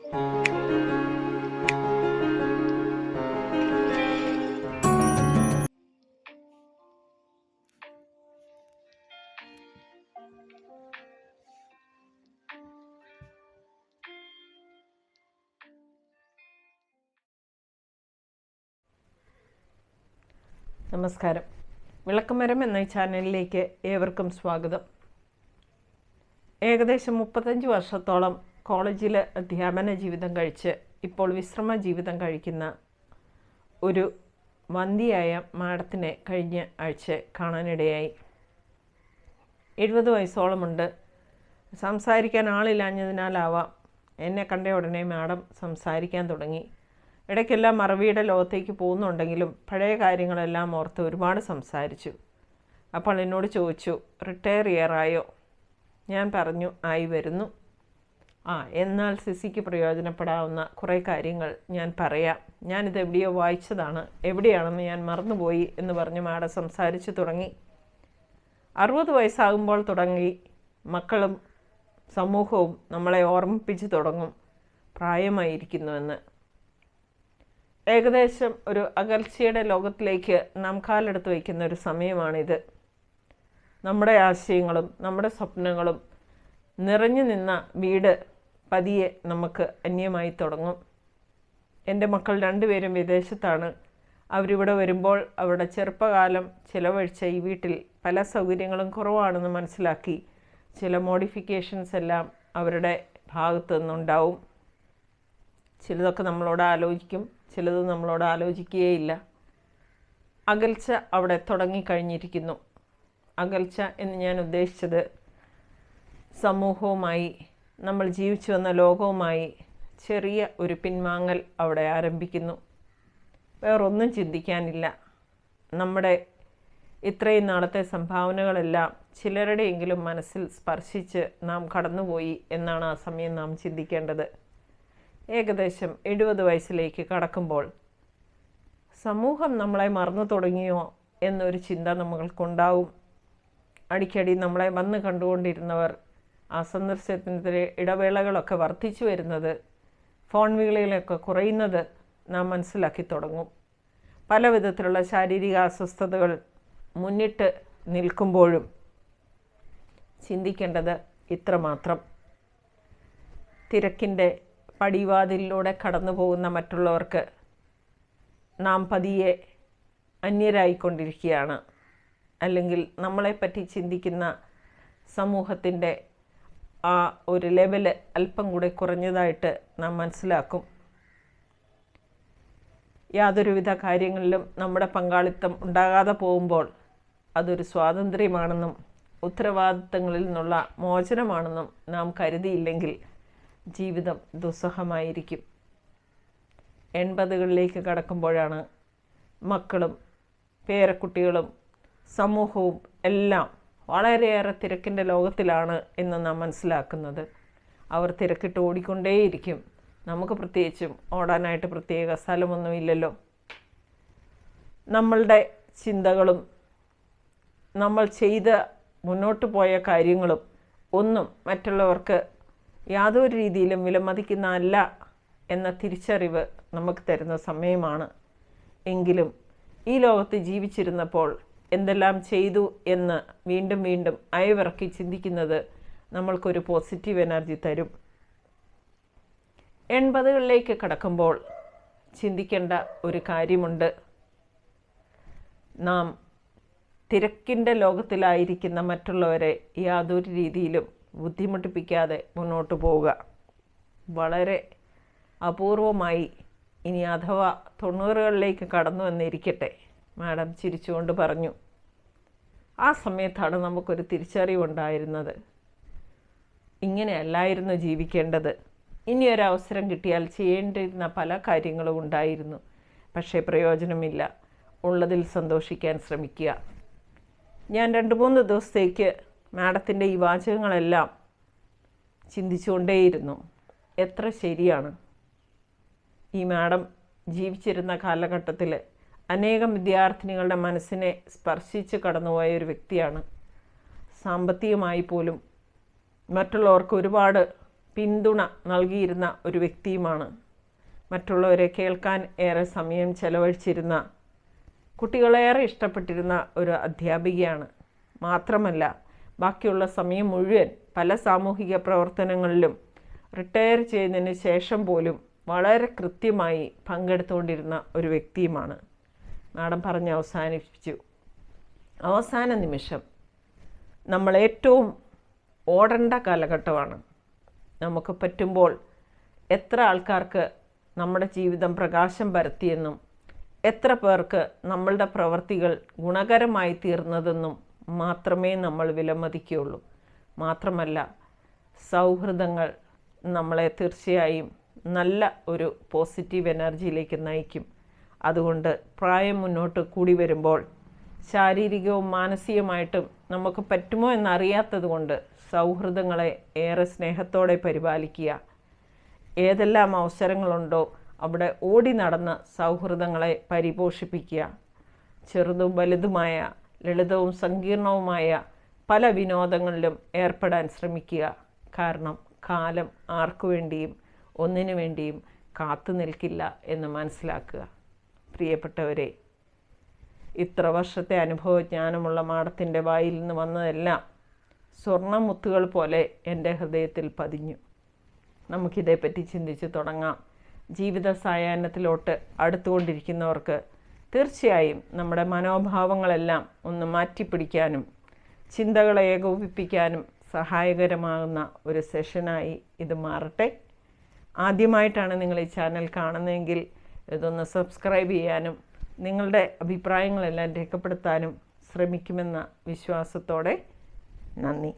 നമസ്കാരം. വിളക്കുമരം എന്ന ചാനലിലേക്ക് ഏവർക്കും സ്വാഗതം. ഏകദേശം 35 വർഷത്തോളം കോളേജിൽ അധ്യാപന ജീവിതം കഴിച്ച് ഇപ്പോൾ വിശ്രമ ജീവിതം കഴിക്കുന്ന ഒരു വന്ധ്യയായ മാഡത്തിനെ കഴിഞ്ഞ ആഴ്ച കാണാനിടയായി. 70 വയസ്സോളമുണ്ട്. സംസാരിക്കാൻ ആളില്ലാഞ്ഞതിനാലാവാം എന്നെ കണ്ട ഉടനെ മാഡം സംസാരിക്കാൻ തുടങ്ങി. ഇടയ്ക്കെല്ലാം മറവിയുടെ ലോകത്തേക്ക് പോകുന്നുണ്ടെങ്കിലും പഴയ കാര്യങ്ങളെല്ലാം ഓർത്ത് ഒരുപാട് സംസാരിച്ചു. അപ്പോൾ എന്നോട് ചോദിച്ചു, റിട്ടയർ ചെയ്യാറായോ? ഞാൻ പറഞ്ഞു, ആയി വരുന്നു. എന്നാൽ സിസിക്ക് പ്രയോജനപ്പെടാവുന്ന കുറേ കാര്യങ്ങൾ ഞാൻ പറയാം. ഞാനിത് എവിടെയോ വായിച്ചതാണ്, എവിടെയാണെന്ന് ഞാൻ മറന്നുപോയി എന്ന് പറഞ്ഞ് മാഡം സംസാരിച്ചു തുടങ്ങി. 60 വയസ്സാകുമ്പോൾ തുടങ്ങി മക്കളും സമൂഹവും നമ്മളെ ഓർമ്മിപ്പിച്ചു തുടങ്ങും പ്രായമായിരിക്കുന്നുവെന്ന്. ഏകദേശം ഒരു അകൽച്ചയുടെ ലോകത്തിലേക്ക് നാം കാലെടുത്ത് വയ്ക്കുന്ന ഒരു സമയമാണിത്. നമ്മുടെ ആശയങ്ങളും നമ്മുടെ സ്വപ്നങ്ങളും നിറഞ്ഞു നിന്ന വീട് പതിയെ നമുക്ക് അന്യമായി തുടങ്ങും. എൻ്റെ മക്കൾ 2 പേരും വിദേശത്താണ്. അവരിവിടെ വരുമ്പോൾ അവരുടെ ചെറുപ്പകാലം ചിലവഴിച്ച ഈ വീട്ടിൽ പല സൗകര്യങ്ങളും കുറവാണെന്ന് മനസ്സിലാക്കി ചില മോഡിഫിക്കേഷൻസ് എല്ലാം അവരുടെ ഭാഗത്തു നിന്നുണ്ടാവും. ചിലതൊക്കെ നമ്മളോട് ആലോചിക്കും, ചിലത് നമ്മളോട് ആലോചിക്കുകയില്ല. അകൽച്ച അവിടെ തുടങ്ങിക്കഴിഞ്ഞിരിക്കുന്നു. അകൽച്ച എന്ന് ഞാൻ ഉദ്ദേശിച്ചത് സമൂഹവുമായി, നമ്മൾ ജീവിച്ചു വന്ന ലോകവുമായി ചെറിയ ഒരു പിൻവാങ്ങൽ അവിടെ ആരംഭിക്കുന്നു. വേറൊന്നും ചിന്തിക്കാനില്ല. നമ്മുടെ ഇത്രയും നാളത്തെ സംഭാവനകളെല്ലാം ചിലരുടെയെങ്കിലും മനസ്സിൽ സ്പർശിച്ച് നാം കടന്നുപോയി എന്നാണ് ആ സമയം നാം ചിന്തിക്കേണ്ടത്. ഏകദേശം 70 വയസ്സിലേക്ക് കടക്കുമ്പോൾ സമൂഹം നമ്മളെ മറന്നു തുടങ്ങിയോ എന്നൊരു ചിന്ത നമ്മൾക്കുണ്ടാവും. അടിക്കടി നമ്മളെ വന്ന് കണ്ടുകൊണ്ടിരുന്നവർ ആ സന്ദർശനത്തിൻ്റെ ഇടവേളകളൊക്കെ വർദ്ധിച്ചു വരുന്നത്, ഫോൺ വിളികളൊക്കെ കുറയുന്നത് നാം മനസ്സിലാക്കി തുടങ്ങും. പല വിധത്തിലുള്ള ശാരീരിക അസ്വസ്ഥതകൾ മുന്നിട്ട് നിൽക്കുമ്പോഴും ചിന്തിക്കേണ്ടത് ഇത്രമാത്രം: തിരക്കിൻ്റെ പടിവാതിലിലൂടെ കടന്നു പോകുന്ന മറ്റുള്ളവർക്ക് നാം പതിയെ അന്യരായിക്കൊണ്ടിരിക്കുകയാണ്. അല്ലെങ്കിൽ നമ്മളെപ്പറ്റി ചിന്തിക്കുന്ന സമൂഹത്തിൻ്റെ ആ ഒരു ലെവല് അല്പം കൂടെ കുറഞ്ഞതായിട്ട് നാം മനസ്സിലാക്കും. യാതൊരുവിധ കാര്യങ്ങളിലും നമ്മുടെ പങ്കാളിത്തം ഉണ്ടാകാതെ പോകുമ്പോൾ അതൊരു സ്വാതന്ത്ര്യമാണെന്നും ഉത്തരവാദിത്തങ്ങളിൽ നിന്നുള്ള മോചനമാണെന്നും നാം കരുതിയില്ലെങ്കിൽ ജീവിതം ദുസ്സഹമായിരിക്കും. 80കളിലേക്ക് കടക്കുമ്പോഴാണ് മക്കളും പേരക്കുട്ടികളും സമൂഹവും എല്ലാം വളരെയേറെ തിരക്കിൻ്റെ ലോകത്തിലാണ് എന്ന് നാം മനസ്സിലാക്കുന്നത്. അവർ തിരക്കിട്ട് ഓടിക്കൊണ്ടേയിരിക്കും. നമുക്ക് പ്രത്യേകിച്ചും ഓടാനായിട്ട് പ്രത്യേക സ്ഥലമൊന്നുമില്ലല്ലോ. നമ്മളുടെ ചിന്തകളും നമ്മൾ ചെയ്ത് മുന്നോട്ട് പോയ കാര്യങ്ങളും ഒന്നും മറ്റുള്ളവർക്ക് യാതൊരു രീതിയിലും വിലമതിക്കുന്നതല്ല എന്ന തിരിച്ചറിവ് നമുക്ക് തരുന്ന സമയമാണ്. എങ്കിലും ഈ ലോകത്ത് ജീവിച്ചിരുന്നപ്പോൾ എന്തെല്ലാം ചെയ്തു എന്ന് വീണ്ടും വീണ്ടും അയവിറക്കി ചിന്തിക്കുന്നത് നമ്മൾക്കൊരു പോസിറ്റീവ് എനർജി തരും. 80കളിലേക്ക് കടക്കുമ്പോൾ ചിന്തിക്കേണ്ട ഒരു കാര്യമുണ്ട്. നാം തിരക്കിൻ്റെ ലോകത്തിലായിരിക്കുന്ന മറ്റുള്ളവരെ യാതൊരു രീതിയിലും ബുദ്ധിമുട്ടിപ്പിക്കാതെ മുന്നോട്ട് പോവുക. വളരെ അപൂർവമായി, ഇനി അഥവാ 90കളിലേക്ക് കടന്നു എന്നിരിക്കട്ടെ, മാഡം ചിരിച്ചുകൊണ്ട് പറഞ്ഞു. ആ സമയത്താണ് നമുക്കൊരു തിരിച്ചറിവുണ്ടായിരുന്നത്. ഇങ്ങനെയല്ലായിരുന്നു ജീവിക്കേണ്ടത്. ഇനിയൊരവസരം കിട്ടിയാൽ ചെയ്യേണ്ടിയിരുന്ന പല കാര്യങ്ങളും ഉണ്ടായിരുന്നു. പക്ഷേ പ്രയോജനമില്ല. ഉള്ളതിൽ സന്തോഷിക്കാൻ ശ്രമിക്കുക. ഞാൻ 2-3 ദിവസത്തേക്ക് മാഡത്തിൻ്റെ ഈ വാചകങ്ങളെല്ലാം ചിന്തിച്ചുകൊണ്ടേയിരുന്നു. എത്ര ശരിയാണ്. ഈ മാഡം ജീവിച്ചിരുന്ന കാലഘട്ടത്തിൽ അനേകം വിദ്യാർത്ഥിനികളുടെ മനസ്സിനെ സ്പർശിച്ച് കടന്നുപോയ ഒരു വ്യക്തിയാണ്. സാമ്പത്തികമായി പോലും മറ്റുള്ളവർക്ക് ഒരുപാട് പിന്തുണ നൽകിയിരുന്ന ഒരു വ്യക്തിയുമാണ്. മറ്റുള്ളവരെ കേൾക്കാൻ ഏറെ സമയം ചെലവഴിച്ചിരുന്ന, കുട്ടികളേറെ ഇഷ്ടപ്പെട്ടിരുന്ന ഒരു അധ്യാപികയാണ്. മാത്രമല്ല, ബാക്കിയുള്ള സമയം മുഴുവൻ പല സാമൂഹിക പ്രവർത്തനങ്ങളിലും റിട്ടയർ ചെയ്തതിന് ശേഷം പോലും വളരെ കൃത്യമായി പങ്കെടുത്തുകൊണ്ടിരുന്ന ഒരു വ്യക്തിയുമാണ്. മാഡം പറഞ്ഞ് അവസാനിപ്പിച്ചു. അവസാന നിമിഷം നമ്മൾ ഏറ്റവും ഓടേണ്ട കാലഘട്ടമാണ്. നമുക്ക് പറ്റുമ്പോൾ എത്ര ആൾക്കാർക്ക് നമ്മുടെ ജീവിതം പ്രകാശം പരത്തിയെന്നും എത്ര പേർക്ക് നമ്മളുടെ പ്രവൃത്തികൾ ഗുണകരമായി തീർന്നതെന്നും മാത്രമേ നമ്മൾ വിലമതിക്കുകയുള്ളൂ. മാത്രമല്ല, സൗഹൃദങ്ങൾ നമ്മളെ തീർച്ചയായും നല്ല ഒരു പോസിറ്റീവ് എനർജിയിലേക്ക് നയിക്കും. അതുകൊണ്ട് പ്രായം മുന്നോട്ട് കൂടി വരുമ്പോൾ ശാരീരികവും മാനസികമായിട്ടും നമുക്ക് പറ്റുമോ എന്നറിയാത്തത് കൊണ്ട് സൗഹൃദങ്ങളെ ഏറെ സ്നേഹത്തോടെ പരിപാലിക്കുക. ഏതെല്ലാം അവസരങ്ങളുണ്ടോ അവിടെ ഓടി നടന്ന് സൗഹൃദങ്ങളെ പരിപോഷിപ്പിക്കുക. ചെറുതും വലുതുമായ, ലളിതവും സങ്കീർണവുമായ പല വിനോദങ്ങളിലും ഏർപ്പെടാൻ ശ്രമിക്കുക. കാരണം കാലം ആർക്കു വേണ്ടിയും ഒന്നിനു വേണ്ടിയും കാത്തു നിൽക്കില്ല എന്ന് മനസ്സിലാക്കുക. പ്രിയപ്പെട്ടവരെ, ഇത്ര വർഷത്തെ അനുഭവജ്ഞാനമുള്ള മാഡത്തിൻ്റെ വായിൽ നിന്ന് വന്നതെല്ലാം സ്വർണ്ണമുത്തുകൾ പോലെ എൻ്റെ ഹൃദയത്തിൽ പതിഞ്ഞു. നമുക്കിതേപ്പറ്റി ചിന്തിച്ച് തുടങ്ങാം. ജീവിത സായാഹ്നത്തിലോട്ട് അടുത്തുകൊണ്ടിരിക്കുന്നവർക്ക് തീർച്ചയായും നമ്മുടെ മനോഭാവങ്ങളെല്ലാം ഒന്ന് മാറ്റിപ്പിടിക്കാനും ചിന്തകളെ ഏകോപിപ്പിക്കാനും സഹായകരമാകുന്ന ഒരു സെഷനായി ഇത് മാറട്ടെ. ആദ്യമായിട്ടാണ് നിങ്ങൾ ഈ ചാനൽ കാണുന്നതെങ്കിൽ ഇതൊന്ന് സബ്സ്ക്രൈബ് ചെയ്യാനും നിങ്ങളുടെ അഭിപ്രായങ്ങളെല്ലാം രേഖപ്പെടുത്താനും ശ്രമിക്കുമെന്ന വിശ്വാസത്തോടെ നന്ദി.